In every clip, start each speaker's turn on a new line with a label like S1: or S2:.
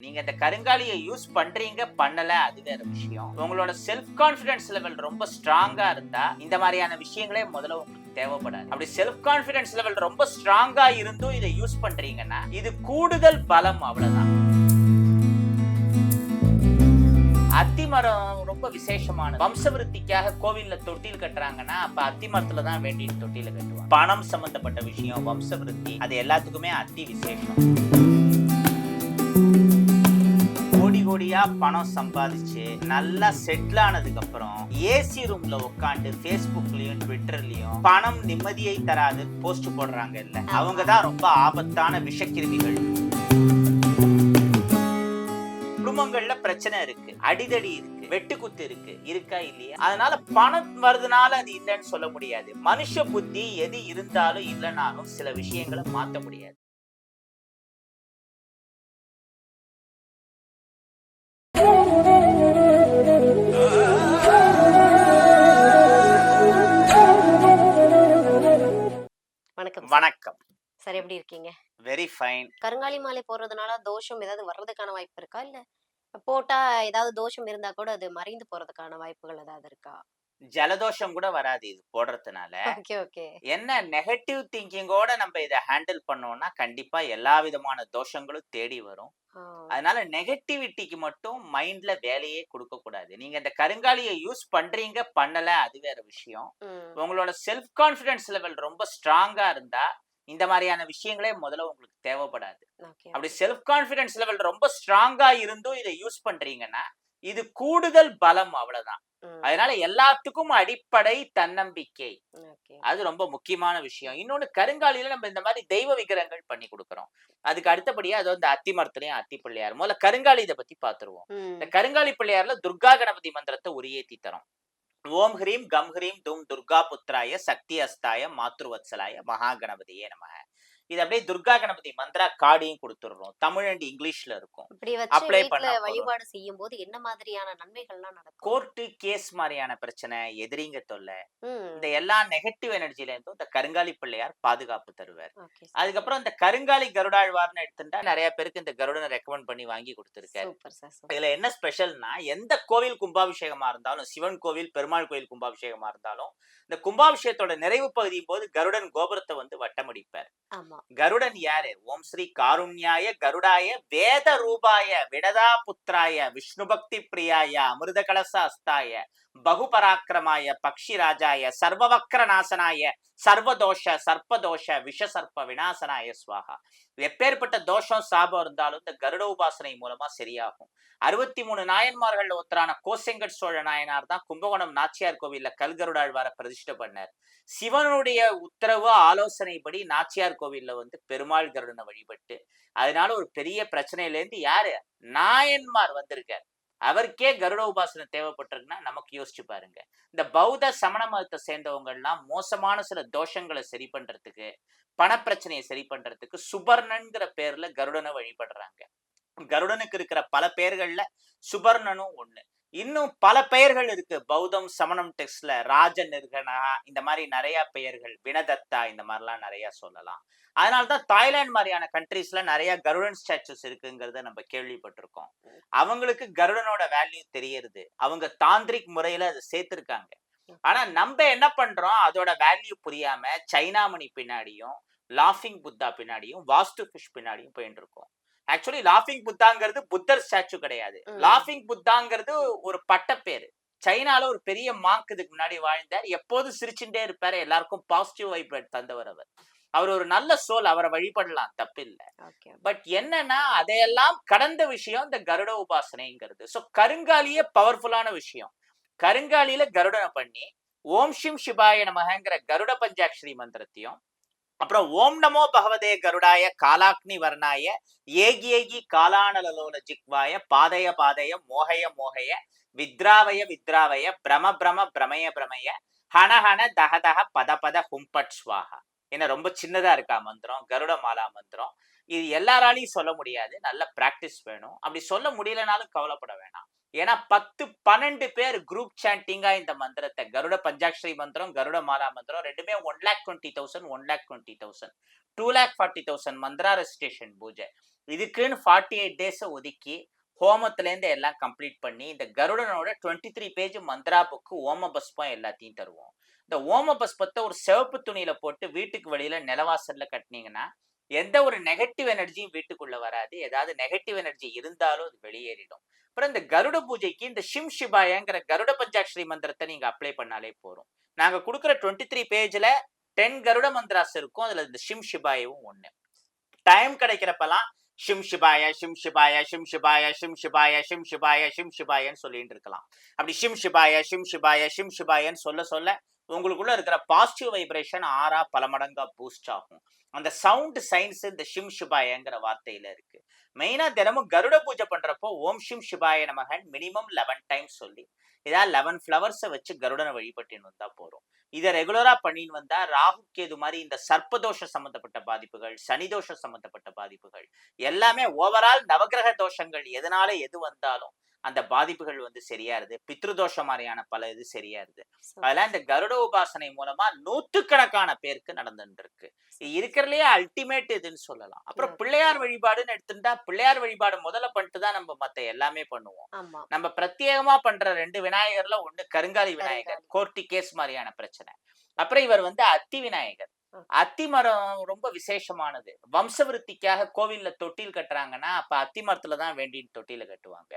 S1: நீங்க இந்த கருங்காலியை யூஸ் பண்றீங்க பண்ணல அது வேற விஷயம். உங்களோட செல்ஃப் கான்பிடன்ஸ் லெவல் ரொம்ப ஸ்ட்ராங்கா இருந்தா இந்த மாதிரியான விஷயங்களே முதல்ல உங்களுக்கு தேவைப்படாது. அப்படி செல்ஃப் கான்பிடன்ஸ் லெவல் ரொம்ப ஸ்ட்ராங்கா இருந்தும் இதை யூஸ் பண்றீங்கன்னா இது கூடுதல் பலம், அவ்வளவுதான். அத்திமரம் ரொம்ப விசேஷமான வம்சவிருத்திக்காக கோவில்ல தொட்டில் கட்டுறாங்கன்னா அப்ப அத்தி மரத்துல தான் வேண்டிய தொட்டில கட்டுவாங்க. பணம் சம்பந்தப்பட்ட விஷயம், வம்சவிருத்தி, அது எல்லாத்துக்குமே அத்தி விசேஷம். கோடி கோடியா பணம் சம்பாதிச்சு நல்லா செட்டில் ஆனதுக்கு அப்புறம் ஏசி ரூம்ல உட்காந்து பேஸ்புக்லயும் ட்விட்டர்லயும் பணம் நிம்மதியை தராது போஸ்ட் போடுறாங்க இல்ல, அவங்கதான் ரொம்ப ஆபத்தான விஷக்கிருமிகள். குடும்பங்கள்ல பிரச்சனை இருக்கு, அடிதடி இருக்கு, வெட்டுக்குத்து இருக்கு, இருக்கா இல்லையா? அதனால பணம் வருதுனால அது இல்லைன்னு சொல்ல முடியாது. மனுஷ புத்தி எது இருந்தாலும் இல்லைனாலும் சில விஷயங்களை மாத்த முடியாது. வணக்கம்
S2: சார், எப்படி இருக்கீங்க?
S1: Very fine.
S2: கருங்காலி மாலை போடுறதுனால தோஷம் ஏதாவது வர்றதுக்கான வாய்ப்பு இருக்கா? இல்ல போட்டா ஏதாவது தோஷம் இருந்தா கூட அது மறைந்து போறதுக்கான வாய்ப்புகள் ஏதாவது இருக்கா?
S1: ஜலதோஷம் கூட வராது இது போடுறதுனால.
S2: Okay, okay.
S1: என்ன நெகட்டிவ் திங்கிங்கோட நம்ம இதை ஹேண்டில் பண்ணோம்னா கண்டிப்பா எல்லா விதமான தோஷங்களும் தேடி வரும். அதனால நெகட்டிவிட்டிக்கு மட்டும் மைண்ட்ல வேலையே கொடுக்க கூடாது. நீங்க இந்த கருங்காலியை யூஸ் பண்றீங்க பண்ணல அது வேற விஷயம். உங்களோட செல்ஃப் கான்பிடன்ஸ் லெவல் ரொம்ப ஸ்ட்ராங்கா இருந்தா இந்த மாதிரியான விஷயங்களே முதல்ல உங்களுக்கு தேவைப்படாது. அப்படி செல்ஃப் கான்பிடன்ஸ் லெவல் ரொம்ப ஸ்ட்ராங்கா இருந்தும் இதை யூஸ் பண்றீங்கன்னா இது கூடுதல் பலம், அவ்வளவுதான். அதனால எல்லாத்துக்கும் அடிப்படை தன்னம்பிக்கை, அது ரொம்ப முக்கியமான விஷயம். இன்னொன்னு, கருங்காலியில நம்ம இந்த மாதிரி தெய்வ விக்கிரகங்கள் பண்ணி கொடுக்கிறோம். அதுக்கு அடுத்தபடியா அது வந்து அத்தி மரத்துலயும் அத்தி பிள்ளையார். முதல்ல கருங்காலி இதை பத்தி பாத்துருவோம். இந்த கருங்காலி பிள்ளையார்ல துர்கா கணபதி மந்திரத்தை உரியேத்தி தரோம். ஓம் ஹ்ரீம் கம் ஹ்ரீம் தும் துர்கா புத்திராய சக்தி அஸ்தாய மாத்ருவத்சலாய மகா கணபதியே நமக. இது அப்படியே துர்கா கணபதி மந்திரா கார்டையும் கொடுத்துடுறோம். தமிழ் அண்ட் இங்கிலீஷ்ல இருக்கும். அப்ளை பண்ண
S2: வழிபாடு செய்யும் போது என்ன மாதிரியான நன்மைகள்லாம் நடக்கும்?
S1: கோர்ட்டு கேஸ் மாதிரியான பிரச்சனை, எதிரிங்க தொல்லை, இந்த எல்லா நெகட்டிவ் எனர்ஜில இருந்தும் இந்த கருங்காலி பிள்ளையார் பாதுகாப்பு தருவார். அதுக்கப்புறம் இந்த கருங்காலி கருடாழ்வார்னு எடுத்துட்டா நிறைய பேருக்கு இந்த கருடனை ரெக்கமெண்ட் பண்ணி வாங்கி கொடுத்திருக்காரு. இதுல என்ன ஸ்பெஷல்னா, எந்த கோவில் கும்பாபிஷேகமா இருந்தாலும், சிவன் கோவில், பெருமாள் கோவில் கும்பாபிஷேகமா இருந்தாலும், இந்த கும்பாபிஷேகத்தோட நிறைவு பகுதியின் போது கருடன் கோபுரத்தை வந்து வட்டமடிப்பார். கருடன் யாரு? ஓம் ஸ்ரீ காருண்யாய கருடாய வேத ரூபாய விடதா புத்திராய விஷ்ணு பக்தி பிரியாய அமிர்த கலச அஸ்தாய பகுபராக்கிரமாய பக்ஷிராஜாய சர்வவக்ர நாசனாய சர்வதோஷ சர்ப்பதோஷ விஷ சர்ப்ப விநாசனாய ஸ்வாகா. எப்பேற்பட்ட தோஷம் சாபம் இருந்தாலும் இந்த கருட உபாசனை மூலமா சரியாகும். 63 நாயன்மார்கள் ஒருத்தரான கோசெங்கட் சோழ நாயனார் தான் கும்பகோணம் நாச்சியார் கோவில்ல கல்கருடாழ்வார பிரதிஷ்டை பண்ணார். சிவனுடைய உத்தரவு ஆலோசனைப்படி நாச்சியார் கோவில்ல வந்து பெருமாள் கருடனை வழிபட்டு, அதனால ஒரு பெரிய பிரச்சனையில இருந்து யாரு நாயன்மார் வந்திருக்கார். அவருக்கே கருட உபாசனை தேவைப்பட்டிருக்குன்னா நமக்கு யோசிச்சு பாருங்க. இந்த பௌத்த சமண மதத்தை சேர்ந்தவங்க எல்லாம் மோசமான சில தோஷங்களை சரி பண்றதுக்கு, பணப்பிரச்சனையை சரி பண்றதுக்கு சுபர்ணன்கிற பேர்ல கருடனை வழிபடுறாங்க. கருடனுக்கு இருக்கிற பல பெயர்கள்ல சுபர்ணனும் ஒண்ணு. இன்னும் பல பெயர்கள் இருக்கு பௌத்தம் சமணம் டெக்ஸ்ட்ல. ராஜ நிர்கணா, இந்த மாதிரி நிறைய பெயர்கள், வினதத்தா, இந்த மாதிரிலாம் நிறைய சொல்லலாம். அதனால்தான் தாய்லாந்து மாதிரியான கண்ட்ரீஸ்ல நிறைய கருடன் ஸ்டாச்சுஸ் இருக்குங்கிறத நம்ம கேள்விப்பட்டிருக்கோம். அவங்களுக்கு கருடனோட வேல்யூ தெரியறது, அவங்க தாந்திரிக் முறையில அதை சேர்த்திருக்காங்க. ஆனா நம்ம என்ன பண்றோம், அதோட வேல்யூ புரியாம சைனாமணி பின்னாடியும் லாஃபிங் புத்தா பின்னாடியும் வாஸ்து ஃபிஷ் பின்னாடியும் போயிட்டு இருக்கோம். ஆக்சுவலி லாஃபிங் புத்தாங்கிறது புத்தர் ஸ்டாச்சு கிடையாது. லாஃபிங் புத்தாங்கிறது ஒரு பட்ட பேரு. சைனால ஒரு பெரிய மாங்க் இதுக்கு முன்னாடி வாழ்ந்தார். எப்போதும் சிரிச்சுட்டே இருப்பாரு, எல்லாருக்கும் பாசிட்டிவ் வைப்ரேட் தந்தவர் அவர். அவர் ஒரு நல்ல சோல், அவரை வழிபடலாம், தப்பில்லை. பட் என்னன்னா, அதையெல்லாம் கடந்த விஷயம் இந்த கருட உபாசனைங்கிறது. சோ கருங்காலியே பவர்ஃபுல்லான விஷயம். கருங்காலியில கருடனை பண்ணி ஓம் ஷிம் சிவாய நமகங்கிற கருட பஞ்சாட்சரி மந்திரத்தையும், அப்புறம் ஓம் நமோ பகவதே கருடாய காலாக்னி வர்ணாய ஏகி ஏகி காலானலோல ஜிக்வாய பாதய பாதய மோகய மோகய வித்ராவய வித்ராவய பிரம பிரம பிரமய பிரமய ஹனஹன தகதக பத பத ஹும்பட் ஸ்வாஹா. என்ன ரொம்ப சின்னதா இருக்கா மந்திரம், கருட மாலா மந்திரம். இது எல்லாராலையும் சொல்ல முடியாது, நல்ல பிராக்டிஸ் வேணும். அப்படி சொல்ல முடியலனாலும் கவலைப்பட வேணாம். ஏன்னா 10-12 பேர் குரூப் சாண்டிங்கா இந்த மந்திரத்தை, கருட பஞ்சாட்சரி மந்திரம், கருட மாலா மந்திரம் ரெண்டுமே 1,20,000 1,20,000 2,40,000 மந்திரா ரெசிடேஷன் பூஜை. இதுக்குன்னு 48 டேஸை ஒதுக்கி ஹோமத்திலேருந்து எல்லாம் கம்ப்ளீட் பண்ணி இந்த கருடனோட 23 பேஜ் மந்த்ரா புக்கு ஓம பஸ்பம் எல்லாத்தையும் தருவோம். இந்த ஓம பஸ்பத்தை ஒரு சிவப்பு துணியில போட்டு வீட்டுக்கு வெளியில நிலவாசல்ல கட்டினீங்கன்னா எந்த ஒரு நெகட்டிவ் எனர்ஜியும் வீட்டுக்குள்ள வராது. ஏதாவது நெகட்டிவ் எனர்ஜி இருந்தாலும் அது வெளியேறிடும். அப்புறம் இந்த கருட பூஜைக்கு இந்த ஷிம் ஷிபாயங்கிற கருட பஞ்சாட்சரி மந்திரத்தை நீங்க அப்ளை பண்ணாலே போறோம். நாங்க கொடுக்குற 23 பேஜ்ல 10 கருட மந்திராஸ் இருக்கும். அதுல இந்த ஷிம் ஷிபாயவும் ஒண்ணு. டைம் கிடைக்கிறப்பெல்லாம் ஷிம் ஷிபாய ஷிம் ஷிபாய ஷிம் ஷிபாய ஷிம் ஷிபாய ஷிம் ஷிபாய ஷிம் ஷிபாயன்னு சொல்லிட்டு இருக்கலாம். அப்படி ஷிம் ஷிபாய ஷிம் ஷிபாய ஷிம் ஷிபாயன்னு சொல்ல சொல்ல உங்களுக்குள்ள இருக்கிற பாசிட்டிவ் வைப்ரேஷன் ஆறா பல மடங்கா பூஸ்ட் ஆகும். அந்த சவுண்ட் சயின்ஸ் இந்த ஷிம் ஷிபாயங்கிற வார்த்தையில இருக்கு. மெயினா தினமும் கருட பூஜை பண்றப்போ ஓம் ஷிம் ஷிபாய நமகன் மினிமம் 11 டைம்ஸ் சொல்லி ஏதாவது 11 ஃபிளவர்ஸை வச்சு கருடனை வழிபட்டுன்னு வந்தா போறோம். இதை ரெகுலரா பண்ணின்னு வந்தா ராகு கேது மாதிரி இந்த சர்ப்பதோஷம் சம்பந்தப்பட்ட பாதிப்புகள், சனிதோஷம் சம்பந்தப்பட்ட பாதிப்புகள் எல்லாமே ஓவரால் நவகிரக தோஷங்கள் எதனால எது வந்தாலும் அந்த பாதிப்புகள் சரியாருது. பித்ருதோஷம் மாதிரியான பல இது சரியாருது. அதெல்லாம் இந்த கருட உபாசனை மூலமா 100கணக்கான பேருக்கு நடந்துட்டு இருக்கு. இருக்கிறதுலயே அல்டிமேட் இதுன்னு சொல்லலாம். அப்புறம் பிள்ளையார் வழிபாடுன்னு எடுத்துட்டா பிள்ளையார் வழிபாடு முதல்ல பண்ணிட்டு தான் நம்ம மத்த எல்லாமே பண்ணுவோம். நம்ம பிரத்யேகமா பண்ற 2 விநாயகர்ல ஒண்ணு கருங்காலி விநாயகர், கோர்ட்டி கேஸ் மாதிரியான பிரச்சனை. அப்புறம் இவர் அத்தி விநாயகர். அத்தி மரம் ரொம்ப விசேஷமானது. வம்சவிருத்திக்காக கோவில்ல தொட்டில் கட்டுறாங்கன்னா அப்ப அத்தி மரத்துலதான் வேண்டின்னு தொட்டில கட்டுவாங்க.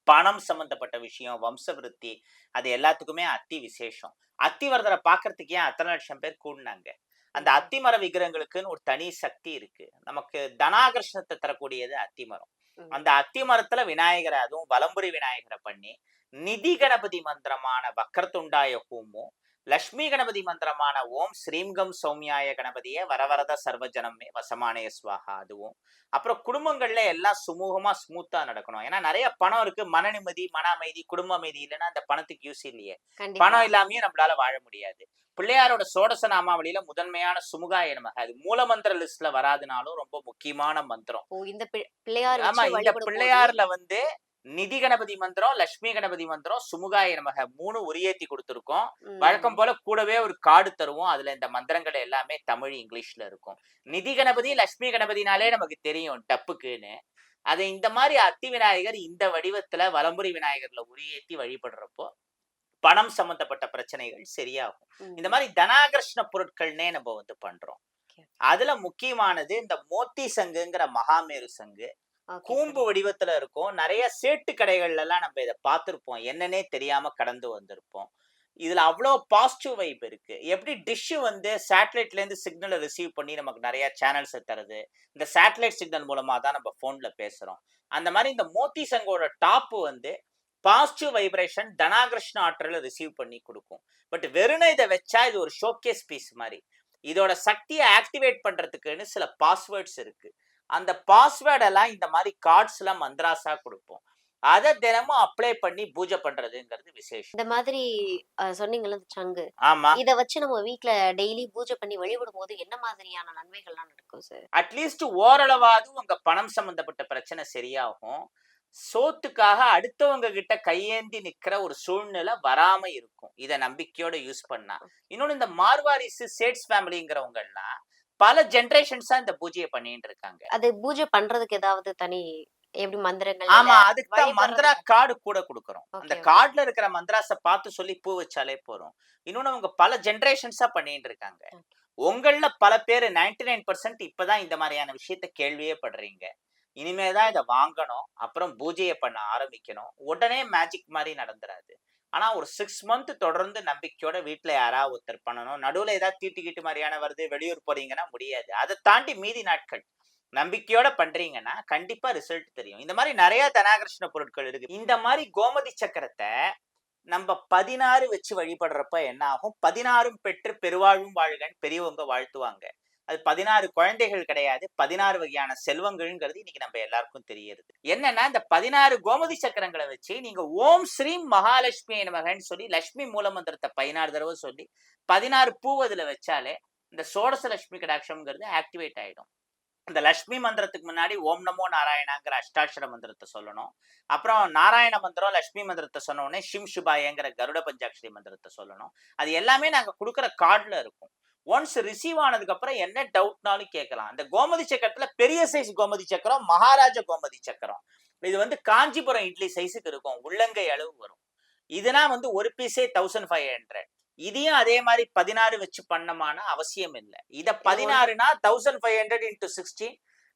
S1: பணம் சம்பந்தப்பட்ட விஷயம், வம்சவிருத்தி, அது எல்லாத்துக்குமே அத்தி விசேஷம். அத்தி வரதரை பாக்குறதுக்கு ஏன் அத்தனை லட்சம் பேர் கூடினாங்க? அந்த அத்தி மர விக்கிரகங்களுக்குன்னு ஒரு தனி சக்தி இருக்கு. நமக்கு தனாகர்ஷணத்தை தரக்கூடியது அத்தி மரம். அந்த அத்தி மரத்துல விநாயகரை, அதுவும் வலம்புரி விநாயகரை பண்ணி நிதி கணபதி மந்திரமான வக்கரத்துண்டாய ஹூமும், லட்சுமி கணபதி மந்திரமான ஓம் ஸ்ரீம்கம் சௌமியாய கணபதியே வரவரத சர்வஜனமே வசமானய ஸ்வாகா அதுவும். அப்புறம் குடும்பங்கள்ல எல்லாம் சுமூகமா ஸ்மூத்தா நடக்கணும். ஏன்னா நிறைய பணம் இருக்கு, மன நிம்மதி, மன அமைதி, குடும்ப அமைதி இல்லைன்னா அந்த பணத்துக்கு யூஸ் இல்லையே. பணம் இல்லாமயே நம்மளால வாழ முடியாது. பிள்ளையாரோட சோடச நாமாவளியில முதன்மையான சுமுகாய நமக, அது மூல மந்திர லிஸ்ட்ல வராதுனாலும் ரொம்ப முக்கியமான மந்திரம். ஆமா, இந்த பிள்ளையார்ல நிதி கணபதி மந்திரம், லட்சுமி கணபதி மந்திரம், சுமுகாய நமக 3 உரியேத்தி கொடுத்துருக்கோம். வழக்கம் போல கூடவே ஒரு கார்டு தருவோம். அதுல இந்த மந்திரங்கள் எல்லாமே தமிழ் இங்கிலீஷ்ல இருக்கும். நிதி கணபதி லட்சுமி கணபதினாலே நமக்கு தெரியும் டப்புக்குன்னு. அதை இந்த மாதிரி அத்தி விநாயகர் இந்த வடிவத்துல வலம்புரி விநாயகர்ல உரியேத்தி வழிபடுறப்போ பணம் சம்பந்தப்பட்ட பிரச்சனைகள் சரியாகும். இந்த மாதிரி தனாகர்ஷ்ண பொருட்கள்னே நம்ம பண்றோம். அதுல முக்கியமானது இந்த மோத்தி சங்குங்கிற மகாமேரு சங்கு. கூம்பு வடிவத்துல இருக்கும். நிறைய சேட்டு கடைகள்ல எல்லாம் நம்ம இதை பார்த்திருப்போம். என்னன்னே தெரியாம கடந்து வந்திருப்போம். இதுல அவ்வளவு பாசிட்டிவ் வைப் இருக்கு. எப்படி டிஷ் சேட்டலைட்ல இருந்து சிக்னலை ரிசீவ் பண்ணி நமக்கு நிறைய சேனல்ஸ் தருது. இந்த சேட்டலைட் சிக்னல் மூலமா தான் நம்ம போன்ல பேசுறோம். அந்த மாதிரி இந்த மோத்தி சங்கோட டாப் பாசிட்டிவ் வைப்ரேஷன் தனாகிருஷ்ண ஆற்றலை ரிசீவ் பண்ணி கொடுக்கும். பட் வெறும் இதை வச்சா இது ஒரு ஷோகேஸ் பீஸ் மாதிரி. இதோட சக்தியை ஆக்டிவேட் பண்றதுக்குன்னு சில பாஸ்வேர்ட்ஸ் இருக்கு. அந்த பாஸ்வேர்ட் எல்லாம் இந்த மாதிரி கார்ட்ஸ் எல்லாம் மந்திராஸா கொடுப்போம். அதை தினமும் அப்ளை பண்ணி பூஜை பண்றதுங்கிறது விசேஷம்.
S2: இந்த மாதிரி சொன்னீங்கல்ல சங்கு,
S1: ஆமா,
S2: இத வச்சு நம்ம வீட்ல டெய்லி பூஜை பண்ணி வழிபடும் போது என்ன மாதிரியான நன்மைகள்லாம் நடக்கும் சார்?
S1: அட்லீஸ்ட் ஓரளவாவது உங்க பணம் சம்பந்தப்பட்ட பிரச்சனை சரியாகும். சோத்துக்காக அடுத்தவங்க கிட்ட கையேந்தி நிக்கிற ஒரு சூழ்நிலை வராம இருக்கும். இத நம்பிக்கையோட யூஸ் பண்ணா. இன்னொன்னு, இந்த மார்வாரிஸ் சேட்ஸ் ஃபேமிலிங்கிறவங்க எல்லாம் பல ஜெனரேஷன்ஸா இந்த பூஜையை பண்ணிட்டு இருக்காங்க.
S2: அது பூஜை பண்றதுக்கு ஏதாவது தனி எப்படி மந்திரங்கள்?
S1: ஆமா, அதுக்கு தான் மந்திரா கார்டு கூட கொடுக்கறோம். அந்த கார்டுல இருக்கிற மந்திராஸ பார்த்து சொல்லி பூ வச்சாலே போறோம். இன்னொன்னு, அவங்க பல ஜெனரேஷன்ஸா பண்ணிட்டு இருக்காங்க. உங்கள பல பேர் 99% இப்பதான் இந்த மாதிரியான விஷயத்த கேள்வியே படுறீங்க. இனிமேதான் இதை வாங்கணும், அப்புறம் பூஜையை பண்ண ஆரம்பிக்கணும். உடனே மேஜிக் மாதிரி நடந்துராது. ஆனா ஒரு 6 மந்த் தொடர்ந்து நம்பிக்கையோட வீட்டுல யாராவது ஒருத்தர் பண்ணணும். நடுவுல ஏதாவது தீட்டு மாதிரியான வருது, வெளியூர் போறீங்கன்னா முடியாது. அதை தாண்டி மீதி நாட்கள் நம்பிக்கையோட பண்றீங்கன்னா கண்டிப்பா ரிசல்ட் தெரியும். இந்த மாதிரி நிறைய தனாகர்ஷ்ண பொருட்கள் இருக்கு. இந்த மாதிரி கோமதி சக்கரத்தை நம்ம 16 வச்சு வழிபடுறப்ப என்ன ஆகும்? 16 பெற்று பெருவாழ்வும் வாழ்கன்னு பெரியவங்க வாழ்த்துவாங்க. அது 16 குழந்தைகள் கிடையாது, 16 வகையான செல்வங்கள்ங்கிறது இன்னைக்கு நம்ம எல்லாருக்கும் தெரியுது. என்னன்னா, இந்த 16 கோமதி சக்கரங்களை வச்சு நீங்க ஓம் ஸ்ரீம் மகாலட்சுமி நமகன்னு சொல்லி லட்சுமி மூலமந்திரத்தை 16 தடவை சொல்லி 16 பூ அதுல வச்சாலே இந்த சோடச லட்சுமி கடாட்சம்ங்கிறது ஆக்டிவேட் ஆயிடும். இந்த லட்சுமி மந்திரத்துக்கு முன்னாடி ஓம் நமோ நாராயணாங்கிற அஷ்டாட்சர மந்திரத்தை சொல்லணும். அப்புறம் நாராயண மந்திரம் லட்சுமி மந்திரத்தை சொன்ன உடனே ஷிம் ஷிபாயங்கிற கருட பஞ்சாட்சரி மந்திரத்தை சொல்லணும். அது எல்லாமே நாங்க கொடுக்குற கார்டுல இருக்கும். ஒன்ஸ் ரிசீவ் ஆனதுக்கு அப்புறம் என்ன டவுட்னாலும் கேட்கலாம். இந்த கோமதி சக்கரத்துல பெரிய சைஸ் கோமதி சக்கரம், மகாராஜா கோமதி சக்கரம். இது வந்து காஞ்சிபுரம் இட்லி சைஸுக்கு இருக்கும், உள்ளங்கை அளவு வரும். இதுனா வந்து ஒரு பீஸே 1500. இதையும் அதே மாதிரி 16 வச்சு பண்ணமான அவசியம் இல்லை. இத 16னா 1500 into 16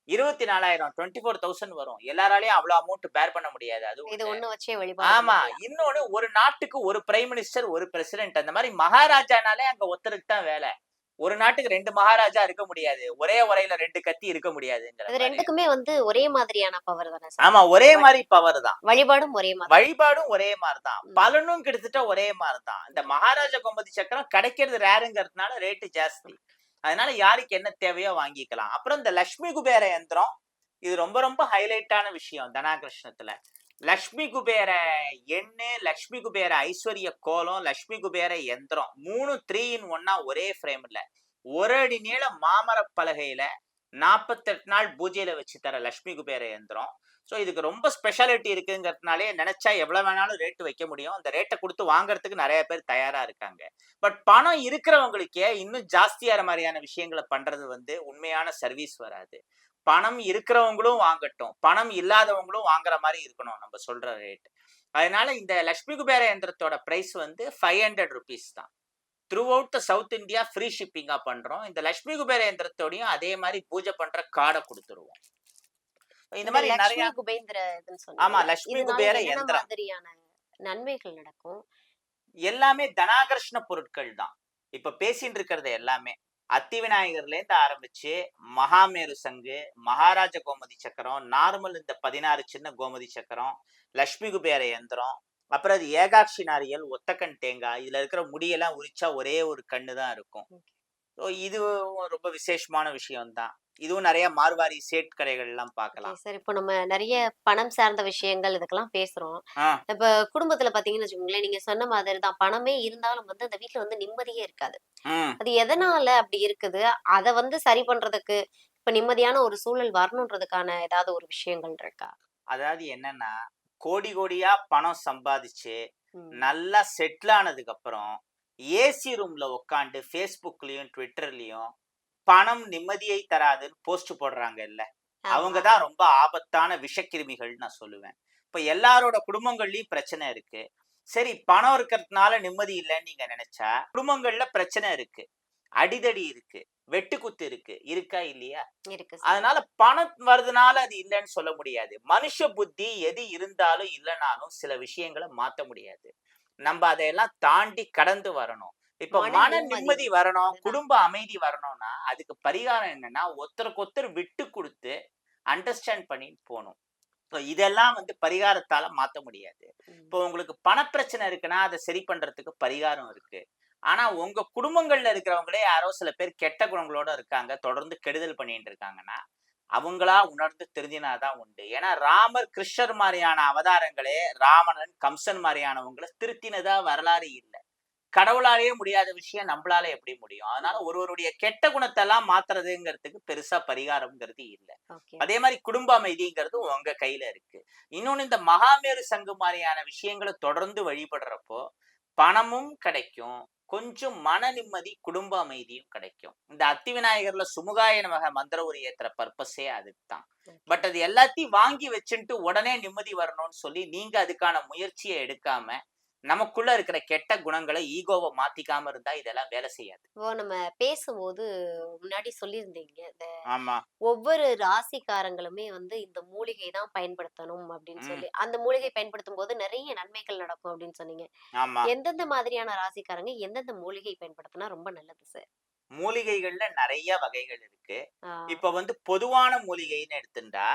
S1: 24,000 24,000 வரும். எல்லாராலையும் அவ்வளவு அமௌண்ட் பேர் பண்ண முடியாது. அது
S2: இது ஒண்ணு வச்சே வழிபாடு
S1: ஆமா.
S2: பண்ணிக்கலாம்.
S1: இன்னொன்னு, ஒரு நாட்டுக்கு ஒரு பிரைம் மினிஸ்டர், ஒரு பிரசிடென்ட். அந்த மாதிரி மகாராஜானாலே அங்க ஒருத்தருக்கு தான் வேலை. ஒரு நாட்டுக்கு 2 மகாராஜா இருக்க முடியாது. ஒரே உரையில 2 கத்தி இருக்க முடியாதுங்கிற
S2: இது
S1: மாதிரி.
S2: ரெண்டுக்குமே வந்து ஒரே மாதிரியான பவர் தானே சார்?
S1: ஆமா, ஒரே மாதிரி பவர் தான்.
S2: வழிபாடும் ஒரே மாதிரி.
S1: வழிபாடும் ஒரே மாதிரிதான். பலனும் கிட்டத்தட்ட ஒரே மாதிரிதான். இந்த மகாராஜா கோமதி சக்கரம் கிடைக்கிறது ரேருங்கிறதுனால ரேட்டு ஜாஸ்தி. அதனால யாருக்கு என்ன தேவையோ வாங்கிக்கலாம். அப்புறம் இந்த லட்சுமி குபேர யந்திரம், இது ரொம்ப ரொம்ப ஹைலைட்டான விஷயம் தனாகிருஷ்ணத்துல. லட்சுமி குபேர எண்ணு, லட்சுமி குபேர ஐஸ்வர்ய கோலம், லட்சுமி குபேர யந்திரம் 3 3 in 1 ஒரே ஃப்ரேம்ல 1 அடி நீள மாமர பலகையில 48 நாள் பூஜையில வச்சு தர லட்சுமி குபேர யந்திரம். ஸோ இதுக்கு ரொம்ப ஸ்பெஷாலிட்டி இருக்குங்கிறதுனாலே நினைச்சா எவ்வளவு வேணாலும் ரேட்டு வைக்க முடியும். அந்த ரேட்டை கொடுத்து வாங்குறதுக்கு நிறைய பேர் தயாரா இருக்காங்க. பட் பணம் இருக்கிறவங்களுக்கே இன்னும் ஜாஸ்தியார மாதிரியான விஷயங்களை பண்றது வந்து உண்மையான சர்வீஸ் வராது. பணம் இருக்கிறவங்களும் வாங்கட்டும், பணம் இல்லாதவங்களும் வாங்குற மாதிரி இருக்கணும் நம்ம சொல்ற ரேட். அதனால இந்த லட்சுமி குபேர யந்திரத்தோட பிரைஸ் வந்து 500 rupees தான். Throughout the south India free ஷிப்பிங்கா பண்றோம். இந்த லட்சுமி குபேர யந்திரத்தோடையும் அதே மாதிரி பூஜை பண்ற கார்டை கொடுத்துருவோம். இந்த மாதிரி நிறைய.
S2: லட்சுமி குபேந்திர இதுன்னு
S1: ஆமா,
S2: சொன்னீங்க.
S1: லட்சுமி
S2: இதனால
S1: குபேர
S2: என்ன
S1: யந்திரம்
S2: மாதிரியான நன்மைகள் நடக்கும்?
S1: எல்லாமே தனாகர்ஷ்ண பொருட்கள் தான். இப்ப பேசிட்டு இருக்கிறது எல்லாமே அத்தி விநாயகர்ல இருந்து ஆரம்பிச்சு மகாமேரு சங்கு, மகாராஜ கோமதி சக்கரம், நார்மல் இந்த 16 சின்ன கோமதி சக்கரம், லட்சுமி குபேர யந்திரம், அப்புறம் அது ஏகாட்சி நாரியல், ஒத்தக்கண் தேங்காய். இதுல இருக்கிற முடியெல்லாம் உரிச்சா ஒரே ஒரு கண்ணு தான் இருக்கும். ஸோ இது ரொம்ப விசேஷமான விஷயம் தான். இதுவும் நிறைய மார்வாரி சேட் கடைகள் எல்லாம் பார்க்கலாம்.
S2: சார், இப்போ நம்ம நிறைய பணம் சார்ந்த விஷயங்கள் இதுக்கெல்லாம் பேசுறோம். இப்ப குடும்பத்துல பாத்தீங்கன்னு வச்சுக்கோங்களேன், நீங்க சொன்ன மாதிரி தான் பணமே இருந்தாலும் வந்து அந்த வீட்டுல வந்து நிம்மதியே இருக்காது. அது எதனால அப்படி இருக்குது? அத வந்து சரி பண்றதுக்கு இப்ப நிம்மதியான ஒரு சூழல் வரணுன்றதுக்கான ஏதாவது ஒரு விஷயங்கள் இருக்கா?
S1: அதாவது என்னன்னா, கோடி கோடியா பணம் சம்பாதிச்சு நல்லா செட்டில் ஆனதுக்கு அப்புறம் ஏசி ரூம்ல உட்காந்து ஃபேஸ்புக்லயும் ட்விட்டர்லயும் பணம் நிம்மதியை தராதுன்னு போஸ்ட் போடுறாங்க இல்ல, அவங்கதான் ரொம்ப ஆபத்தான விஷக்கிருமிகள் நான் சொல்லுவேன். இப்ப எல்லாரோட குடும்பங்கள்லயும் பிரச்சனை இருக்கு. சரி, பணம் இருக்கிறதுனால நிம்மதி இல்லைன்னு நீங்க நினைச்சா, குடும்பங்கள்ல பிரச்சனை இருக்கு, அடிதடி இருக்கு, வெட்டுக்குத்து இருக்கு, இருக்கா இல்லையா? அதனால பணம் வருதுனால அது இல்லைன்னு சொல்ல முடியாது. மனுஷ புத்தி எது இருந்தாலும் இல்லைனாலும் சில விஷயங்களை மாத்த முடியாது. நம்ம அதையெல்லாம் தாண்டி கடந்து வரணும். இப்ப மன நிம்மதி வரணும், குடும்ப அமைதி வரணும்னா அதுக்கு பரிகாரம் என்னன்னா, ஒருத்தருக்கு ஒருத்தர் விட்டு கொடுத்து அண்டர்ஸ்டாண்ட் பண்ணி போகணும். இதெல்லாம் வந்து பரிகாரத்தால மாத்த முடியாது. இப்போ உங்களுக்கு பணப்பிரச்சனை இருக்குன்னா அதை சரி பண்றதுக்கு பரிகாரம் இருக்கு. ஆனா உங்க குடும்பங்கள்ல இருக்கிறவங்களே யாரோ சில பேர் கெட்ட குணங்களோட இருக்காங்க, தொடர்ந்து கெடுதல் பண்ணிட்டு இருக்காங்கன்னா அவங்களா உணர்ந்து தெரிஞ்சினாதான் உண்டு. ஏன்னா ராமர், கிருஷ்ணர் மாதிரியான அவதாரங்களே ராவணன், கம்சன் மாதிரியானவங்களை திருத்தினதா வரலாறு இல்லை. கடவுளாலேயே முடியாத விஷயம் நம்மளால எப்படி முடியும்? அதனால ஒருவருடைய கெட்ட குணத்தை எல்லாம் மாத்துறதுங்கிறதுக்கு பெருசா பரிகாரம்ங்கிறது இல்லை. அதே மாதிரி குடும்ப அமைதிங்கிறது உங்க கையில இருக்கு. இன்னொன்னு, இந்த மகாமேரு சங்கு மாதிரியான விஷயங்களை தொடர்ந்து வழிபடுறப்போ பணமும் கிடைக்கும், கொஞ்சம் மன நிம்மதி, குடும்ப அமைதியும் கிடைக்கும். இந்த அத்தி விநாயகர்ல சுமுகாய நமக மந்திர உரி ஏத்துற பர்பஸே அதுதான். பட் அது எல்லாத்தையும் வாங்கி வச்சுட்டு உடனே நிம்மதி வரணும்னு சொல்லி நீங்க அதுக்கான முயற்சியை எடுக்காம நமக்குள்ள இருக்கிற கெட்ட குணங்களை, ஈகோவை மாத்திக்காம இருந்தா இதெல்லாம் வேலை செய்யாது.
S2: இப்போ நம்ம பேசும்போது முன்னாடி சொல்லியிருந்தீங்க,
S1: ஆமா,
S2: ஒவ்வொரு ராசிக்காரங்களுமே வந்து இந்த மூலிகை தான் பயன்படுத்தணும் அப்படின்னு சொல்லி, அந்த மூலிகை பயன்படுத்தும் போது நிறைய நன்மைகள் நடக்கும் அப்படின்னு சொன்னீங்க.
S1: ஆமா.
S2: எந்தெந்த மாதிரியான ராசிக்காரங்க எந்தெந்த மூலிகை பயன்படுத்தினா ரொம்ப நல்லது சார்?
S1: மூலிகைகள்ல நிறைய வகைகள் இருக்கு. இப்ப வந்து பொதுவான மூலிகைன்னு எடுத்துட்டா